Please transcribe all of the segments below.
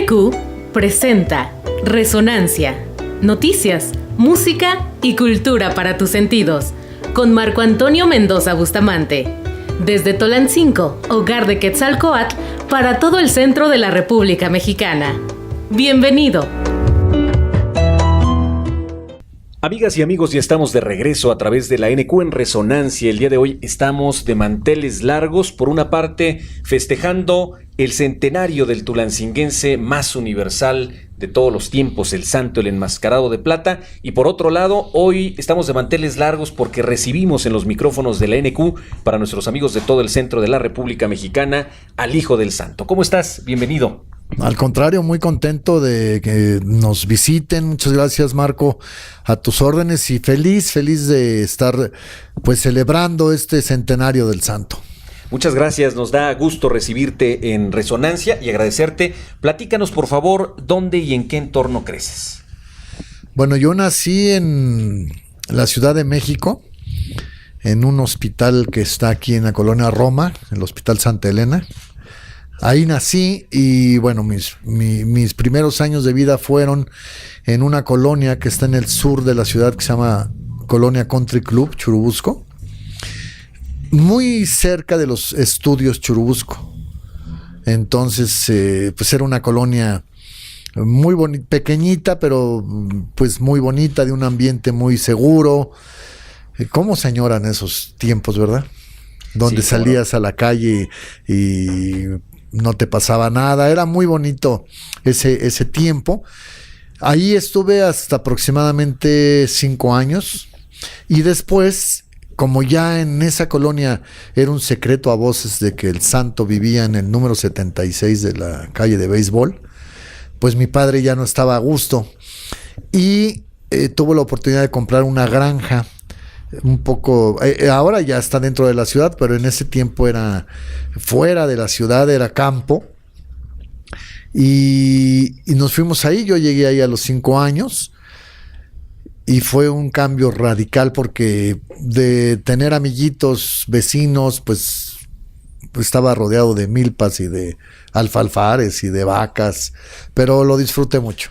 NQ presenta Resonancia, noticias, música y cultura para tus sentidos, con Marco Antonio Mendoza Bustamante. Desde Tolancingo, hogar de Quetzalcóatl, para todo el centro de la República Mexicana. Bienvenido. Amigas y amigos, ya estamos de regreso a través de la NQ en Resonancia. El día de hoy estamos de manteles largos. Por una parte, festejando el centenario del tulancinguense más universal de todos los tiempos, el Santo, el Enmascarado de Plata. Y por otro lado, hoy estamos de manteles largos porque recibimos en los micrófonos de la NQ, para nuestros amigos de todo el centro de la República Mexicana, al Hijo del Santo. ¿Cómo estás? Bienvenido. Al contrario, muy contento de que nos visiten. Muchas gracias, Marco, a tus órdenes, y feliz de estar pues celebrando este centenario del santo. Muchas gracias, nos da gusto recibirte en Resonancia y agradecerte. Platícanos, por favor, ¿dónde y en qué entorno creces? Bueno, yo nací en la Ciudad de México, en un hospital que está aquí en la colonia Roma, el Hospital Santa Elena. Ahí nací y bueno, mis primeros años de vida fueron en una colonia que está en el sur de la ciudad que se llama Colonia Country Club, Churubusco, muy cerca de los estudios Churubusco. Entonces, pues era una colonia muy bonita, pequeñita, pero pues muy bonita, de un ambiente muy seguro. ¿Cómo se añoran esos tiempos, verdad? Donde sí, salías a la calle y no te pasaba nada. Era muy bonito ese tiempo. Ahí estuve hasta aproximadamente 5 años. Y después, como ya en esa colonia era un secreto a voces de que el santo vivía en el número 76 de la calle de béisbol, pues mi padre ya no estaba a gusto. Y tuvo la oportunidad de comprar una granja un poco, ahora ya está dentro de la ciudad, pero en ese tiempo era fuera de la ciudad, era campo, y nos fuimos ahí. Yo llegué ahí a los 5 años y fue un cambio radical, porque de tener amiguitos, vecinos, pues estaba rodeado de milpas y de alfalfares y de vacas, pero lo disfruté mucho.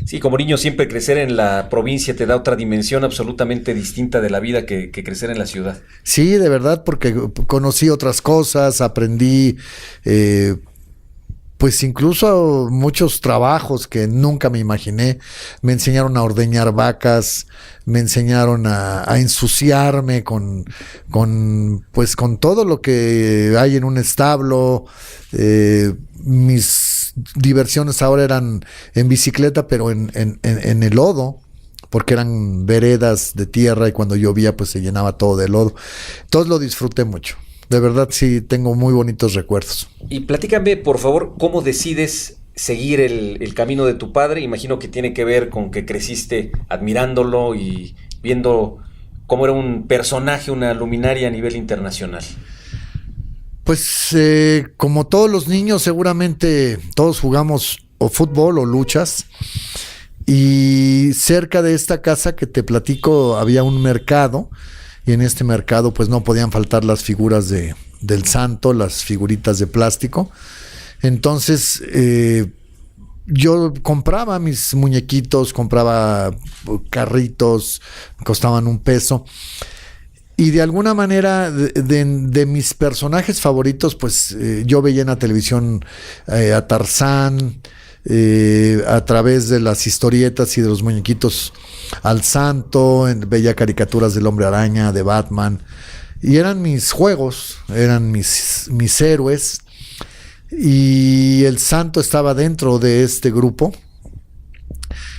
Sí, como niño siempre crecer en la provincia te da otra dimensión absolutamente distinta de la vida que crecer en la ciudad. Sí, de verdad, porque conocí otras cosas, aprendí, pues incluso muchos trabajos que nunca me imaginé. Me enseñaron a ordeñar vacas, me enseñaron a ensuciarme con todo lo que hay en un establo. Mis diversiones ahora eran en bicicleta, pero en el lodo, porque eran veredas de tierra y cuando llovía pues se llenaba todo de lodo. Entonces lo disfruté mucho. De verdad sí tengo muy bonitos recuerdos. Y platícame, por favor, ¿cómo decides seguir el camino de tu padre? Imagino que tiene que ver con que creciste admirándolo y viendo cómo era un personaje, una luminaria a nivel internacional. Pues como todos los niños, seguramente todos jugamos o fútbol o luchas, y cerca de esta casa que te platico había un mercado, y en este mercado pues no podían faltar las figuras del santo, las figuritas de plástico. Entonces yo compraba mis muñequitos, compraba carritos, costaban $1. Y de alguna manera, de mis personajes favoritos, pues yo veía en la televisión a Tarzán, a través de las historietas y de los muñequitos al santo, veía caricaturas del Hombre Araña, de Batman, y eran mis juegos, eran mis héroes, y el santo estaba dentro de este grupo.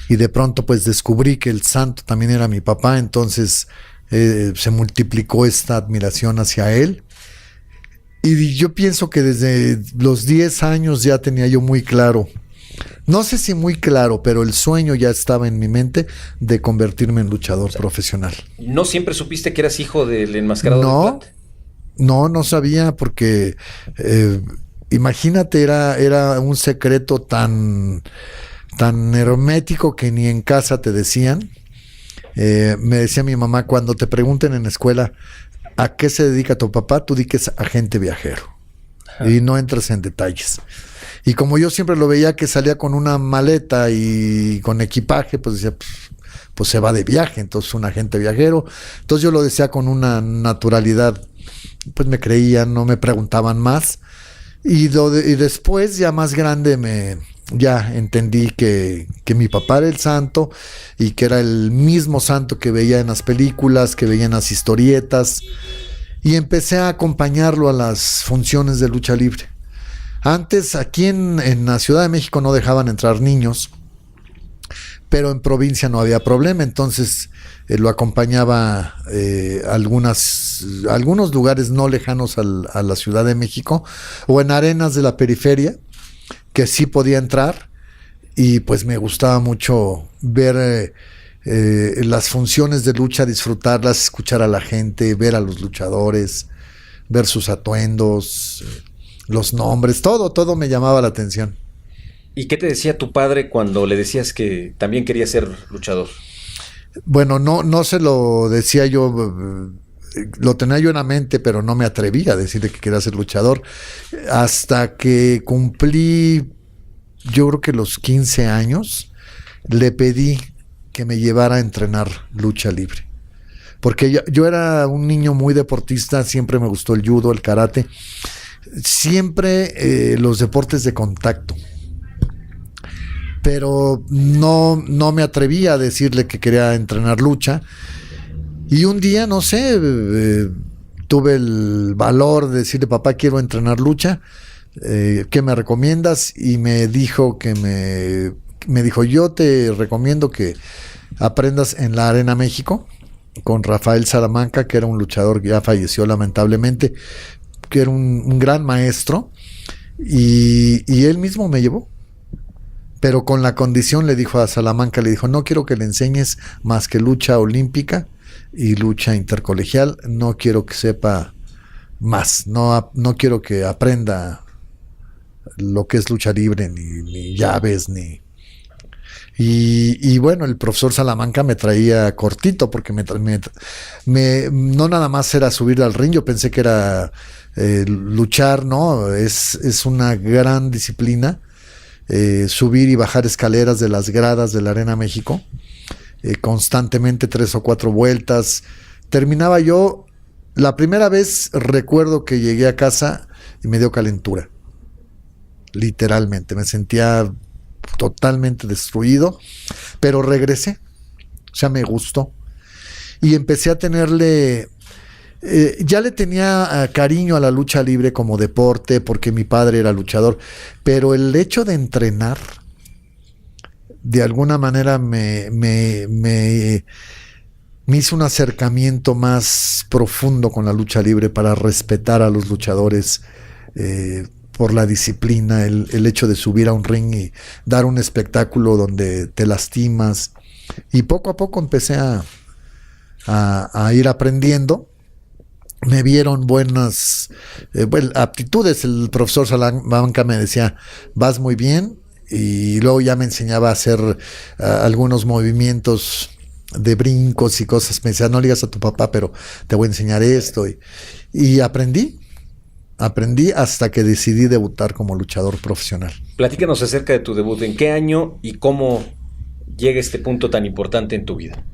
Y de pronto pues descubrí que el santo también era mi papá, entonces se multiplicó esta admiración hacia él. Y yo pienso que desde los 10 años ya tenía yo muy claro, no sé si muy claro, pero el sueño ya estaba en mi mente de convertirme en luchador profesional. ¿No siempre supiste que eras hijo del Enmascarado de Plata? No sabía, porque imagínate, era un secreto tan hermético que ni en casa te decían. Me decía mi mamá, cuando te pregunten en la escuela ¿a qué se dedica tu papá? Tú di que es agente viajero. Ajá. Y no entres en detalles. Y como yo siempre lo veía que salía con una maleta y con equipaje, pues decía, pues se va de viaje, entonces un agente viajero. Entonces yo lo decía con una naturalidad, pues me creían, no me preguntaban más. Y después, ya más grande, ya entendí que mi papá era el santo y que era el mismo santo que veía en las películas, que veía en las historietas. Y empecé a acompañarlo a las funciones de lucha libre. Antes, aquí en la Ciudad de México no dejaban entrar niños, pero en provincia no había problema, entonces lo acompañaba a algunos lugares no lejanos a la Ciudad de México, o en arenas de la periferia, que sí podía entrar, y pues me gustaba mucho ver las funciones de lucha, disfrutarlas, escuchar a la gente, ver a los luchadores, ver sus atuendos, los nombres, todo me llamaba la atención. ¿Y qué te decía tu padre cuando le decías que también quería ser luchador? Bueno, no se lo decía yo, lo tenía yo en la mente, pero no me atrevía a decirle que quería ser luchador. Hasta que cumplí, yo creo que los 15 años, le pedí que me llevara a entrenar lucha libre. Porque yo era un niño muy deportista, siempre me gustó el judo, el karate, siempre los deportes de contacto. Pero no me atrevía a decirle que quería entrenar lucha. Y un día, no sé, tuve el valor de decirle, papá, quiero entrenar lucha, ¿qué me recomiendas? Y me dijo me dijo, yo te recomiendo que aprendas en la Arena México con Rafael Salamanca, que era un luchador que ya falleció lamentablemente, que era un gran maestro, y él mismo me llevó. Pero con la condición, le dijo a Salamanca, le dijo, no quiero que le enseñes más que lucha olímpica y lucha intercolegial, no quiero que sepa más, no quiero que aprenda lo que es lucha libre, ni llaves, Y bueno, el profesor Salamanca me traía cortito, porque no nada más era subir al ring, yo pensé que era luchar, ¿no? Es una gran disciplina. Subir y bajar escaleras de las gradas de la Arena México, constantemente 3 o 4 vueltas. Terminaba yo, la primera vez recuerdo que llegué a casa y me dio calentura, literalmente, me sentía totalmente destruido, pero regresé, o sea, me gustó y empecé a tenerle... ya le tenía cariño a la lucha libre como deporte, porque mi padre era luchador, pero el hecho de entrenar de alguna manera me hizo un acercamiento más profundo con la lucha libre, para respetar a los luchadores por la disciplina, el hecho de subir a un ring y dar un espectáculo donde te lastimas, y poco a poco empecé a ir aprendiendo. Me vieron buenas aptitudes. El profesor Salamanca me decía, vas muy bien, y luego ya me enseñaba a hacer algunos movimientos de brincos y cosas. Me decía, no le digas a tu papá, pero te voy a enseñar esto. Y aprendí hasta que decidí debutar como luchador profesional. Platícanos acerca de tu debut. ¿En qué año y cómo llega este punto tan importante en tu vida?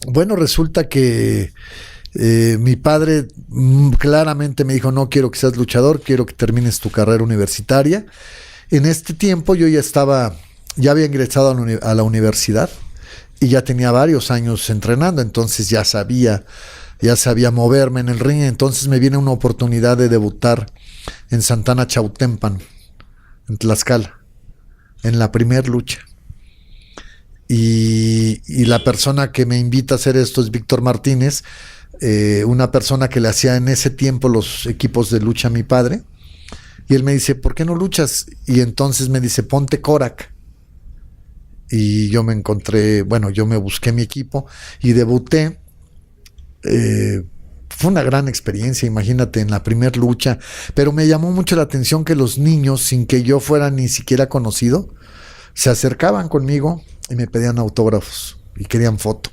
Bueno, resulta que mi padre claramente me dijo, no quiero que seas luchador, quiero que termines tu carrera universitaria. En este tiempo yo ya había ingresado a la universidad y ya tenía varios años entrenando, entonces ya sabía moverme en el ring. Entonces me viene una oportunidad de debutar en Santana Chautempan, en Tlaxcala, en la primer lucha. Y la persona que me invita a hacer esto es Víctor Martínez, una persona que le hacía en ese tiempo los equipos de lucha a mi padre, y él me dice, ¿por qué no luchas? Y entonces me dice, ponte Korak. Y yo me busqué mi equipo y debuté. Fue una gran experiencia, imagínate, en la primer lucha, pero me llamó mucho la atención que los niños, sin que yo fuera ni siquiera conocido, se acercaban conmigo y me pedían autógrafos y querían foto.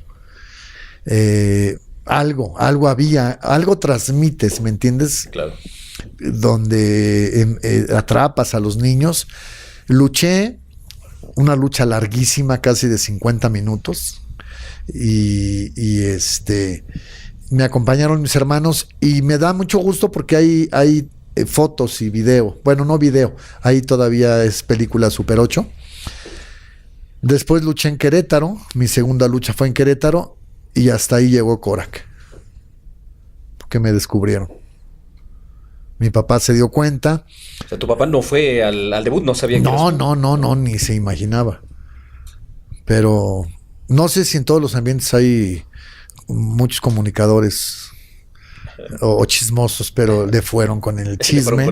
Algo había, algo transmites, ¿me entiendes? Claro. Donde atrapas a los niños, Luché una lucha larguísima, casi de 50 minutos. Y me acompañaron mis hermanos y me da mucho gusto porque hay fotos y video. Bueno, no video, ahí todavía es película Super 8. Después luché en Querétaro, mi segunda lucha fue en Querétaro y hasta ahí llegó Korak, porque me descubrieron. Mi papá se dio cuenta. O sea, tu papá no fue al debut, no sabía que No, ni se imaginaba. Pero no sé si en todos los ambientes hay muchos comunicadores o chismosos, pero le fueron con el chisme.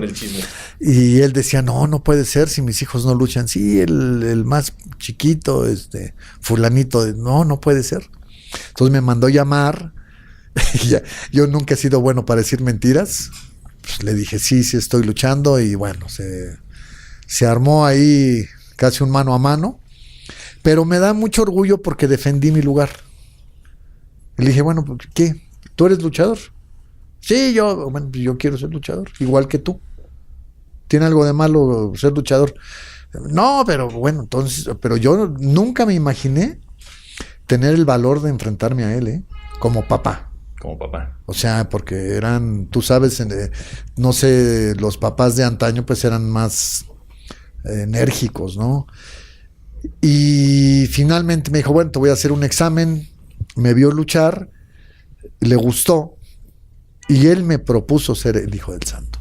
Y él decía, no puede ser si mis hijos no luchan. Sí, el más chiquito, fulanito, no puede ser. Entonces me mandó llamar. Yo nunca he sido bueno para decir mentiras. Pues le dije, sí estoy luchando, y bueno, se armó ahí casi un mano a mano, pero me da mucho orgullo porque defendí mi lugar. Le dije, bueno, ¿qué? ¿Tú eres luchador? Sí, yo quiero ser luchador, igual que tú. ¿Tiene algo de malo ser luchador? No, pero bueno, entonces, pero yo nunca me imaginé tener el valor de enfrentarme a él, como papá. Como papá. O sea, porque eran, tú sabes, no sé, los papás de antaño pues eran más enérgicos, ¿no? Y finalmente me dijo, bueno, te voy a hacer un examen. Me vio luchar, le gustó, y él me propuso ser el hijo del santo.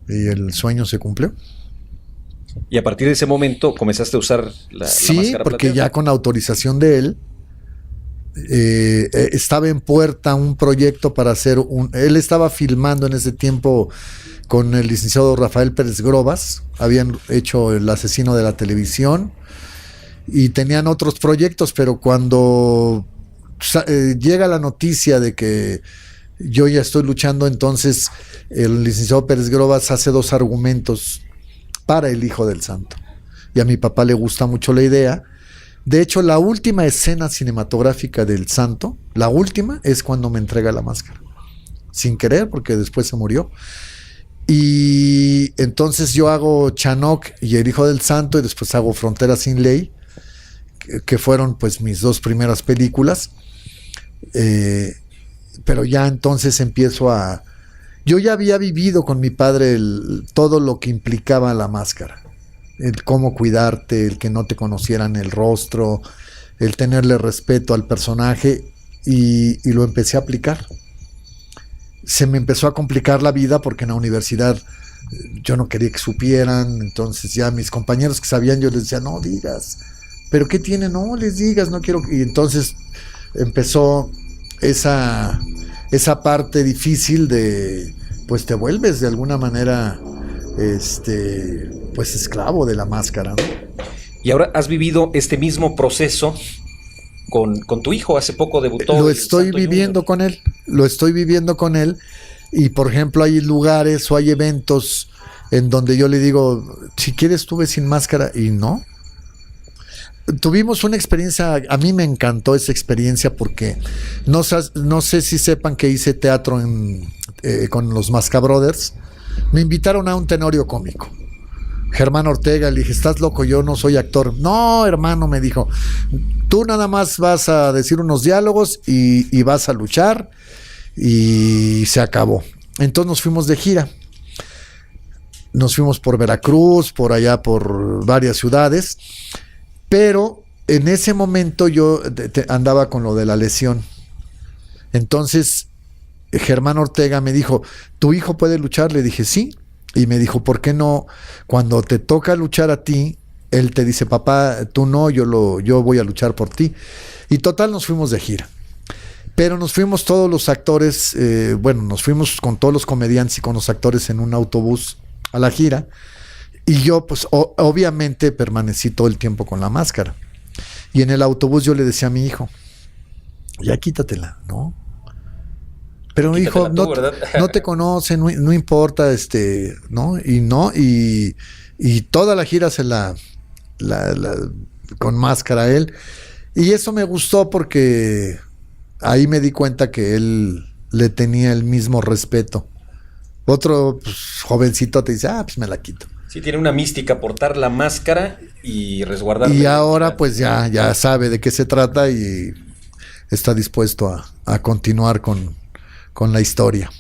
Y el sueño se cumplió. Y a partir de ese momento comenzaste a usar la máscara Sí, porque plateada. ya con autorización de él, estaba en puerta un proyecto para hacer él estaba filmando en ese tiempo con el licenciado Rafael Pérez Grobas, habían hecho El asesino de la televisión y tenían otros proyectos, pero cuando llega la noticia de que yo ya estoy luchando, entonces el licenciado Pérez Grobas hace 2 argumentos para el Hijo del Santo, y a mi papá le gusta mucho la idea. De hecho, la última escena cinematográfica del santo, la última, es cuando me entrega la máscara. Sin querer, porque después se murió. Y entonces yo hago Chanok y el Hijo del Santo, y después hago Frontera sin Ley, que fueron pues mis 2 primeras películas. Pero ya entonces empiezo a... Yo ya había vivido con mi padre todo lo que implicaba la máscara. El cómo cuidarte, el que no te conocieran el rostro, el tenerle respeto al personaje, y lo empecé a aplicar. Se me empezó a complicar la vida porque en la universidad yo no quería que supieran, entonces ya mis compañeros que sabían, yo les decía, no digas, pero ¿qué tiene? No les digas, no quiero. Y entonces empezó esa parte difícil de, pues te vuelves de alguna manera pues esclavo de la máscara, ¿no? Y ahora has vivido este mismo proceso con tu hijo. Hace poco debutó. Lo estoy viviendo con él, y por ejemplo hay lugares o hay eventos en donde yo le digo, si quieres tú ve sin máscara, y no. Tuvimos una experiencia, a mí me encantó esa experiencia porque no sé si sepan que hice teatro con los Mascabrothers. Me invitaron a un tenorio cómico. Germán Ortega, le dije, ¿estás loco? Yo no soy actor. No, hermano, me dijo, tú nada más vas a decir unos diálogos y vas a luchar, y se acabó. Entonces nos fuimos de gira. Nos fuimos por Veracruz, por allá, por varias ciudades, pero en ese momento yo andaba con lo de la lesión. Entonces Germán Ortega me dijo, ¿tu hijo puede luchar? Le dije, sí. Y me dijo, ¿por qué no? Cuando te toca luchar a ti, él te dice, papá, tú no, yo voy a luchar por ti. Y total, nos fuimos de gira. Pero nos fuimos todos los actores, nos fuimos con todos los comediantes y con los actores en un autobús a la gira. Y yo, pues, obviamente permanecí todo el tiempo con la máscara. Y en el autobús yo le decía a mi hijo, ya quítatela, ¿no? Pero hijo, no te conocen, no importa, ¿no? Y toda la gira se la con máscara a él. Y eso me gustó porque ahí me di cuenta que él le tenía el mismo respeto. Otro pues, jovencito te dice, pues me la quito. Sí, tiene una mística portar la máscara y resguardar. Y ahora pues ya sabe de qué se trata y está dispuesto a continuar con la historia.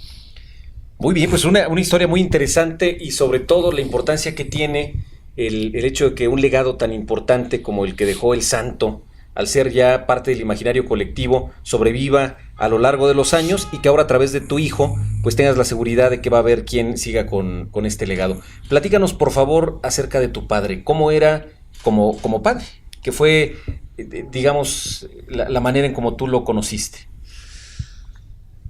Muy bien, pues una historia muy interesante y sobre todo la importancia que tiene el hecho de que un legado tan importante como el que dejó el santo, al ser ya parte del imaginario colectivo, sobreviva a lo largo de los años y que ahora a través de tu hijo pues tengas la seguridad de que va a haber quien siga con este legado. Platícanos por favor acerca de tu padre, cómo era como padre, que fue digamos la manera en cómo tú lo conociste.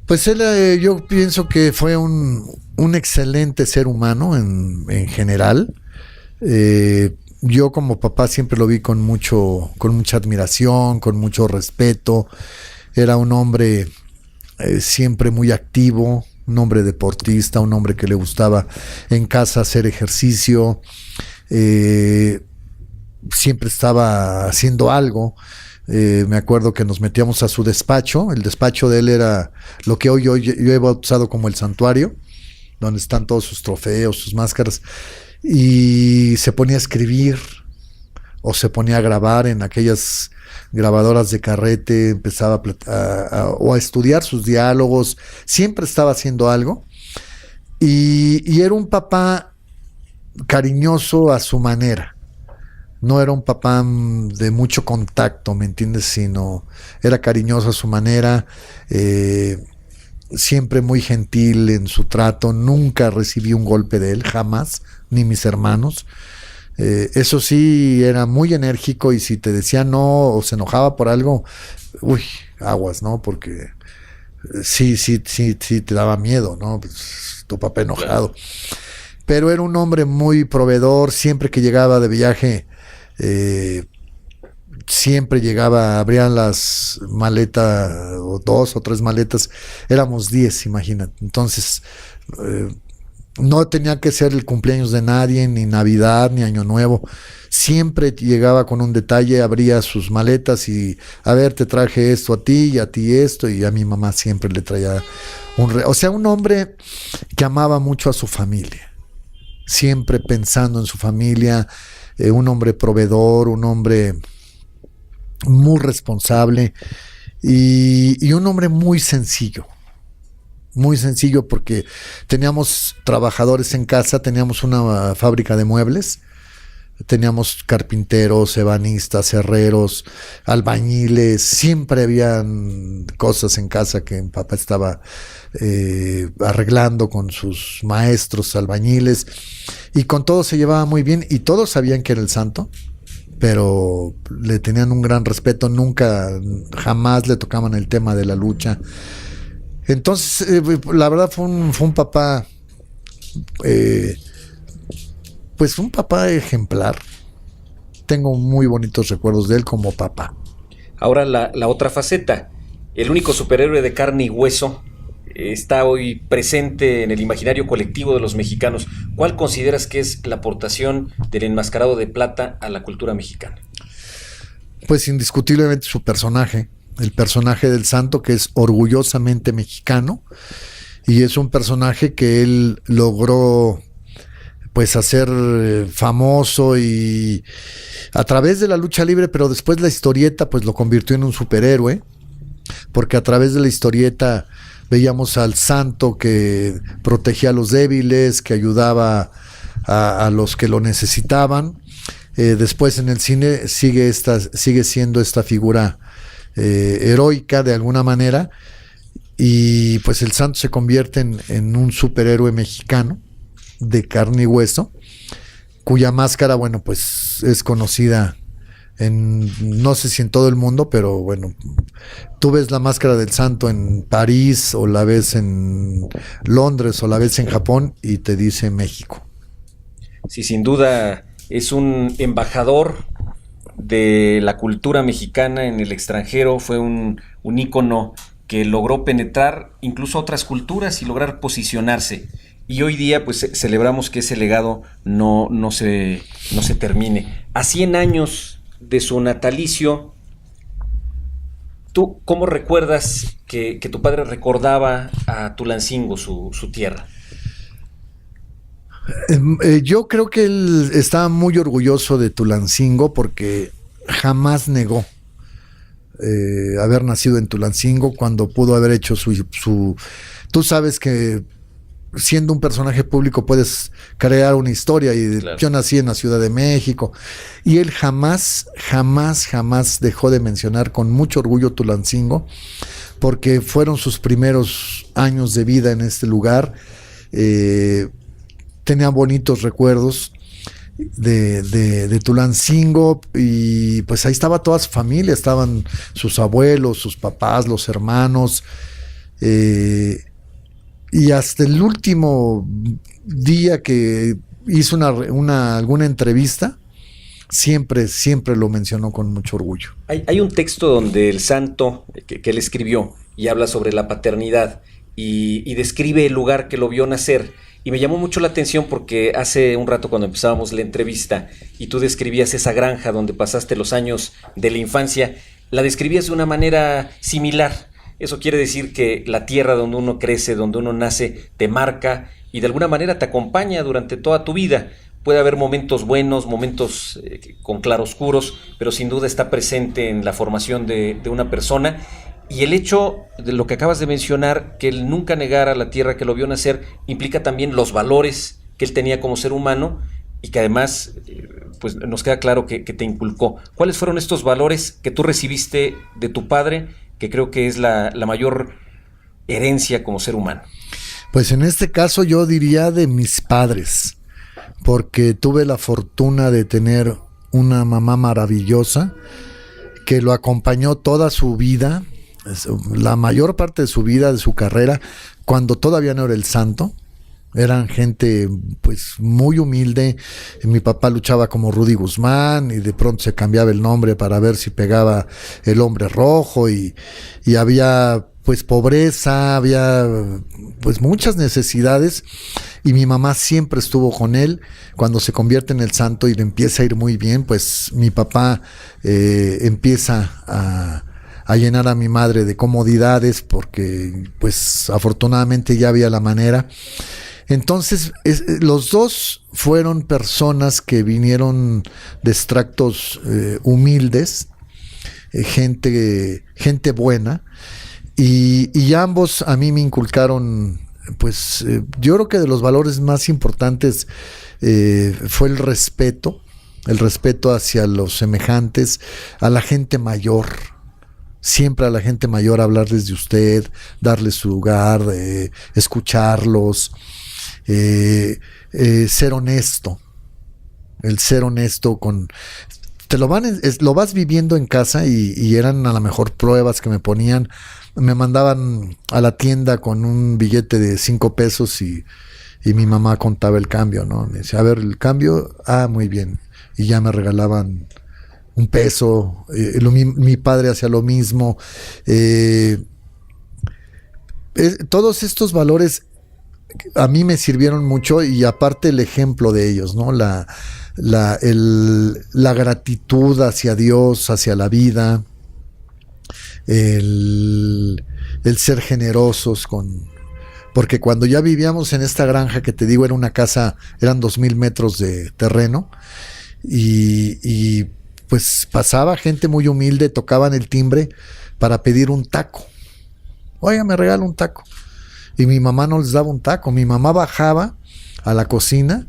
Pues él, yo pienso que fue un excelente ser humano en general. Yo como papá siempre lo vi con mucha admiración, con mucho respeto. Era un hombre siempre muy activo, un hombre deportista, un hombre que le gustaba en casa hacer ejercicio. Siempre estaba haciendo algo. Me acuerdo que nos metíamos a su despacho. El despacho de él era lo que hoy yo he bautizado como el santuario, donde están todos sus trofeos, sus máscaras, y se ponía a escribir o se ponía a grabar en aquellas grabadoras de carrete, empezaba a estudiar sus diálogos, siempre estaba haciendo algo, y era un papá cariñoso a su manera. No era un papá de mucho contacto, ¿me entiendes? Sino era cariñoso a su manera, siempre muy gentil en su trato. Nunca recibí un golpe de él, jamás, ni mis hermanos. Eso sí, era muy enérgico y si te decía no o se enojaba por algo, uy, aguas, ¿no? Porque sí te daba miedo, ¿no? Pues, tu papá enojado. Pero era un hombre muy proveedor, siempre que llegaba de viaje, siempre llegaba, abrían las maletas, o 2 o 3 maletas, éramos 10, imagínate. Entonces, no tenía que ser el cumpleaños de nadie, ni Navidad, ni Año Nuevo. Siempre llegaba con un detalle, abría sus maletas y, a ver, te traje esto a ti y a ti esto, y a mi mamá siempre le traía o sea, un hombre que amaba mucho a su familia, siempre pensando en su familia, un hombre proveedor, un hombre muy responsable y un hombre muy sencillo porque teníamos trabajadores en casa, teníamos una fábrica de muebles, teníamos carpinteros, ebanistas, herreros, albañiles, siempre habían cosas en casa que mi papá estaba arreglando con sus maestros albañiles, y con todos se llevaba muy bien y todos sabían que era el santo, pero le tenían un gran respeto, jamás le tocaban el tema de la lucha. Entonces, la verdad fue un papá, pues un papá ejemplar. Tengo muy bonitos recuerdos de él como papá. Ahora la otra faceta, el único superhéroe de carne y hueso, está hoy presente en el imaginario colectivo de los mexicanos. ¿Cuál consideras que es la aportación del Enmascarado de Plata a la cultura mexicana? Pues indiscutiblemente su personaje, el personaje del santo, que es orgullosamente mexicano, y es un personaje que él logró pues hacer famoso y a través de la lucha libre, pero después la historieta pues lo convirtió en un superhéroe, porque a través de la historieta veíamos al santo que protegía a los débiles, que ayudaba a los que lo necesitaban. Después en el cine sigue siendo esta figura heroica de alguna manera, y pues el santo se convierte en un superhéroe mexicano de carne y hueso, cuya máscara, bueno, pues es conocida no sé si en todo el mundo, pero bueno, tú ves la máscara del santo en París, o la ves en Londres, o la ves en Japón, y te dice México. Sí, sin duda es un embajador de la cultura mexicana en el extranjero, fue un ícono que logró penetrar incluso a otras culturas y lograr posicionarse. Y hoy día pues celebramos que ese legado no se termine. A 100 años de su natalicio, ¿tú cómo recuerdas que tu padre recordaba a Tulancingo, su tierra? Yo creo que él estaba muy orgulloso de Tulancingo porque jamás negó haber nacido en Tulancingo cuando pudo haber hecho su... Tú sabes que siendo un personaje público puedes crear una historia y claro. Yo nací en la Ciudad de México y él jamás dejó de mencionar con mucho orgullo Tulancingo porque fueron sus primeros años de vida en este lugar. Tenía bonitos recuerdos de Tulancingo y pues ahí estaba toda su familia, estaban sus abuelos, sus papás, los hermanos, y hasta el último día que hizo alguna entrevista, siempre lo mencionó con mucho orgullo. Hay un texto donde el santo que él escribió y habla sobre la paternidad y describe el lugar que lo vio nacer. Y me llamó mucho la atención porque hace un rato cuando empezábamos la entrevista y tú describías esa granja donde pasaste los años de la infancia, la describías de una manera similar. Eso quiere decir que la tierra donde uno crece, donde uno nace, te marca y de alguna manera te acompaña durante toda tu vida. Puede haber momentos buenos, momentos con claroscuros, pero sin duda está presente en la formación de una persona. Y el hecho de lo que acabas de mencionar, que él nunca negara la tierra que lo vio nacer, implica también los valores que él tenía como ser humano y que además pues nos queda claro que te inculcó. ¿Cuáles fueron estos valores que tú recibiste de tu padre, que creo que es la mayor herencia como ser humano? Pues en este caso yo diría de mis padres, porque tuve la fortuna de tener una mamá maravillosa que lo acompañó toda su vida, la mayor parte de su vida, de su carrera, cuando todavía no era el santo. Eran gente pues muy humilde. Mi papá luchaba como Rudy Guzmán y de pronto se cambiaba el nombre para ver si pegaba el hombre rojo y había pues pobreza, había pues muchas necesidades y mi mamá siempre estuvo con él. Cuando se convierte en el santo y le empieza a ir muy bien, pues mi papá empieza a llenar a mi madre de comodidades porque pues afortunadamente ya había la manera. Entonces los dos fueron personas que vinieron de extractos humildes, gente buena, y ambos a mí me inculcaron pues yo creo que de los valores más importantes fue el respeto hacia los semejantes, a la gente mayor. Siempre a la gente mayor hablarles de usted, darles su lugar, escucharlos, ser honesto. El ser honesto lo vas viviendo en casa y eran a lo mejor pruebas que me ponían. Me mandaban a la tienda con un billete de 5 pesos y mi mamá contaba el cambio, ¿no? Me decía, a ver, el cambio, muy bien. Y ya me regalaban un peso, mi padre hacía lo mismo. Todos estos valores a mí me sirvieron mucho y aparte el ejemplo de ellos, ¿no? La gratitud hacia Dios, hacia la vida, el ser generosos porque cuando ya vivíamos en esta granja que te digo era una casa, eran 2,000 metros de terreno y pues pasaba gente muy humilde, tocaban el timbre para pedir un taco. Oiga, me regala un taco. Y mi mamá no les daba un taco. Mi mamá bajaba a la cocina,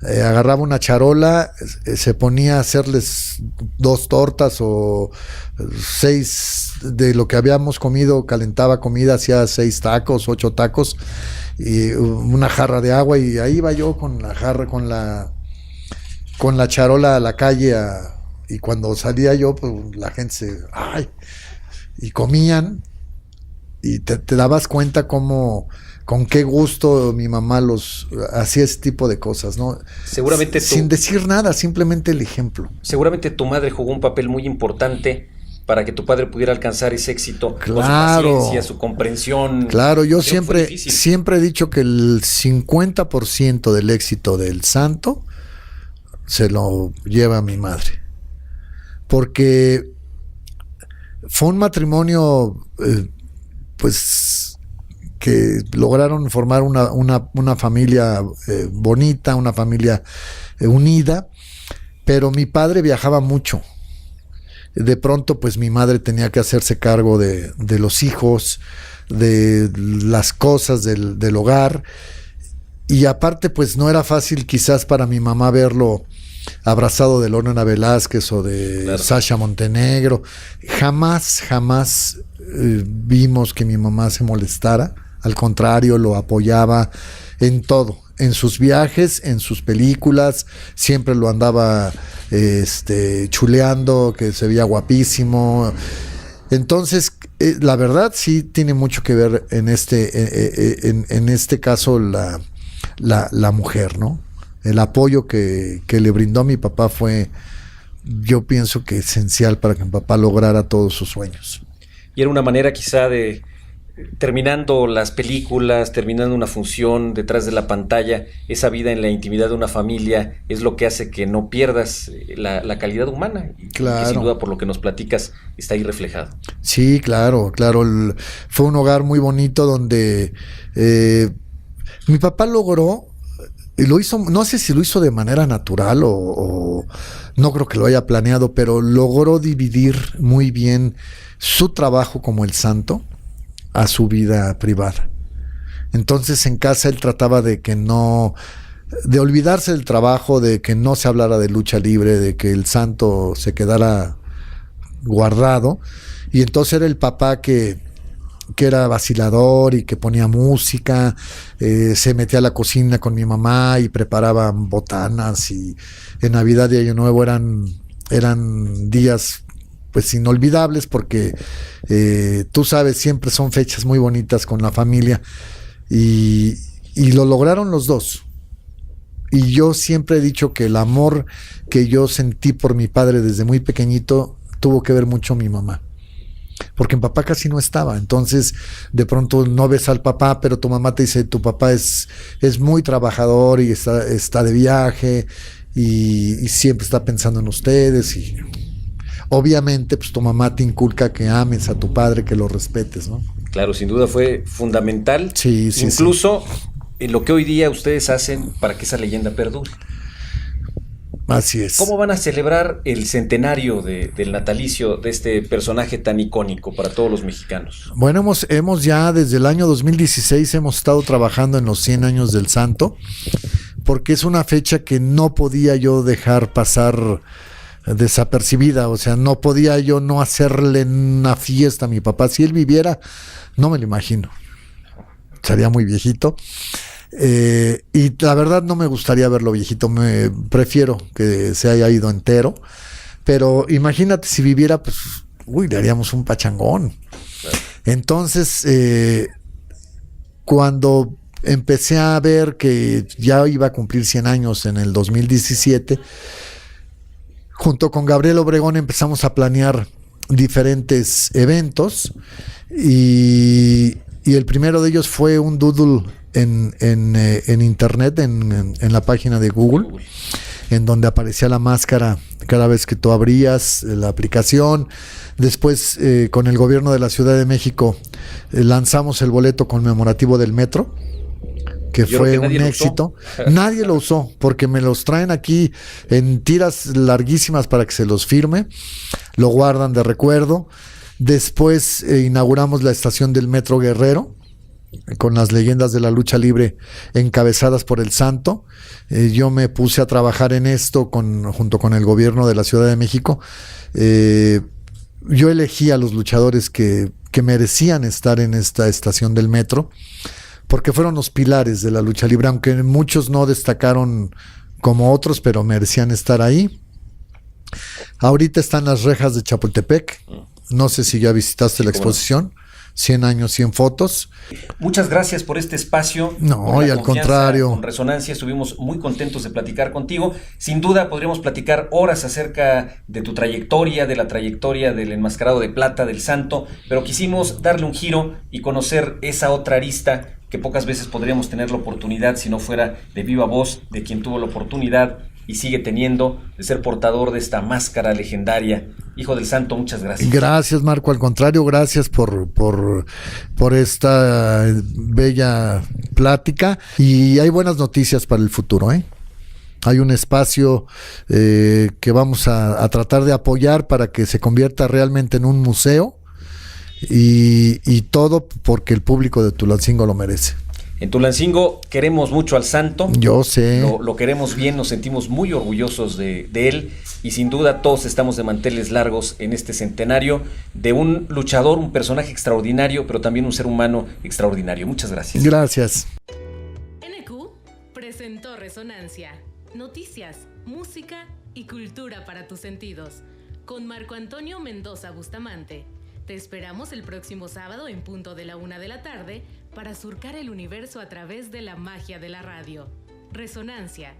agarraba una charola, se ponía a hacerles 2 tortas o 6 de lo que habíamos comido, calentaba comida, hacía 6 tacos, 8 tacos, y una jarra de agua, y ahí iba yo con la jarra, con la charola a la calle y cuando salía yo, pues la gente y comían, y te dabas cuenta con qué gusto mi mamá los hacía ese tipo de cosas, ¿no? Seguramente sin decir nada, simplemente el ejemplo. Seguramente tu madre jugó un papel muy importante para que tu padre pudiera alcanzar ese éxito, claro, con su paciencia, su comprensión. Claro, yo siempre he dicho que el 50% del éxito del santo se lo lleva mi madre. Porque fue un matrimonio, pues, que lograron formar una familia bonita, una familia unida, pero mi padre viajaba mucho. De pronto, pues mi madre tenía que hacerse cargo de los hijos, de las cosas del hogar, y aparte, pues no era fácil quizás para mi mamá verlo abrazado de Lorena Velázquez o de claro. Sasha Montenegro. Jamás vimos que mi mamá se molestara. Al contrario, lo apoyaba en todo, en sus viajes, en sus películas. Siempre lo andaba chuleando, que se veía guapísimo. Entonces, la verdad sí tiene mucho que ver en este caso la mujer, ¿no? El apoyo que le brindó a mi papá fue, yo pienso que esencial para que mi papá lograra todos sus sueños. Y era una manera quizá de, terminando las películas, terminando una función detrás de la pantalla, esa vida en la intimidad de una familia es lo que hace que no pierdas la calidad humana. Claro. Que sin duda, por lo que nos platicas, está ahí reflejado. Sí, claro. Fue un hogar muy bonito donde mi papá logró, y lo hizo, no sé si lo hizo de manera natural o no creo que lo haya planeado, pero logró dividir muy bien su trabajo como el santo a su vida privada. Entonces en casa él trataba de olvidarse del trabajo, de que no se hablara de lucha libre, de que el santo se quedara guardado, y entonces era el papá que era vacilador y que ponía música, se metía a la cocina con mi mamá y preparaban botanas, y en Navidad y Año Nuevo eran días pues inolvidables porque tú sabes, siempre son fechas muy bonitas con la familia, y lo lograron los dos. Y yo siempre he dicho que el amor que yo sentí por mi padre desde muy pequeñito tuvo que ver mucho mi mamá, porque mi papá casi no estaba. Entonces de pronto no ves al papá, pero tu mamá te dice, tu papá es muy trabajador y está de viaje y siempre está pensando en ustedes, y obviamente pues tu mamá te inculca que ames a tu padre, que lo respetes, ¿no? Claro, sin duda fue fundamental. Sí, incluso en lo que hoy día ustedes hacen para que esa leyenda perdure. Así es. ¿Cómo van a celebrar el centenario del natalicio de este personaje tan icónico para todos los mexicanos? Bueno, hemos ya desde el año 2016 hemos estado trabajando en los 100 años del santo, porque es una fecha que no podía yo dejar pasar desapercibida. O sea, no podía yo no hacerle una fiesta a mi papá. Si él viviera, no me lo imagino. Sería muy viejito. Y la verdad no me gustaría verlo viejito, prefiero que se haya ido entero, pero imagínate si viviera, pues, le haríamos un pachangón. Claro. Entonces, cuando empecé a ver que ya iba a cumplir 100 años en el 2017, junto con Gabriel Obregón empezamos a planear diferentes eventos, y el primero de ellos fue un doodle en internet, en la página de Google, en donde aparecía la máscara cada vez que tú abrías la aplicación. Después, con el gobierno de la Ciudad de México, lanzamos el boleto conmemorativo del metro, que fue un éxito. Nadie lo usó, porque me los traen aquí en tiras larguísimas para que se los firme, lo guardan de recuerdo. Después inauguramos la estación del Metro Guerrero, con las leyendas de la lucha libre encabezadas por el santo. Yo me puse a trabajar en esto junto con el gobierno de la Ciudad de México. Yo elegí a los luchadores que merecían estar en esta estación del metro, porque fueron los pilares de la lucha libre, aunque muchos no destacaron como otros, pero merecían estar ahí. Ahorita están las rejas de Chapultepec. No sé si ya visitaste la exposición. 100 años, 100 fotos. Muchas gracias por este espacio. No, y al contrario. Con Resonancia estuvimos muy contentos de platicar contigo. Sin duda podríamos platicar horas acerca de tu trayectoria, de la trayectoria del Enmascarado de Plata, del Santo, pero quisimos darle un giro y conocer esa otra arista que pocas veces podríamos tener la oportunidad si no fuera de viva voz de quien tuvo la oportunidad y sigue teniendo de ser portador de esta máscara legendaria. Hijo del Santo, muchas gracias. Gracias, Marco. Al contrario, gracias por esta bella plática. Y hay buenas noticias para el futuro, ¿eh? Hay un espacio que vamos a tratar de apoyar para que se convierta realmente en un museo y todo porque el público de Tulancingo lo merece. En Tulancingo queremos mucho al Santo. Yo sé. Lo queremos bien, nos sentimos muy orgullosos de él y sin duda todos estamos de manteles largos en este centenario de un luchador, un personaje extraordinario, pero también un ser humano extraordinario. Muchas gracias. Gracias. NQ presentó Resonancia. Noticias, música y cultura para tus sentidos. Con Marco Antonio Mendoza Bustamante. Te esperamos el próximo sábado en punto de la 1 de la tarde para surcar el universo a través de la magia de la radio. Resonancia,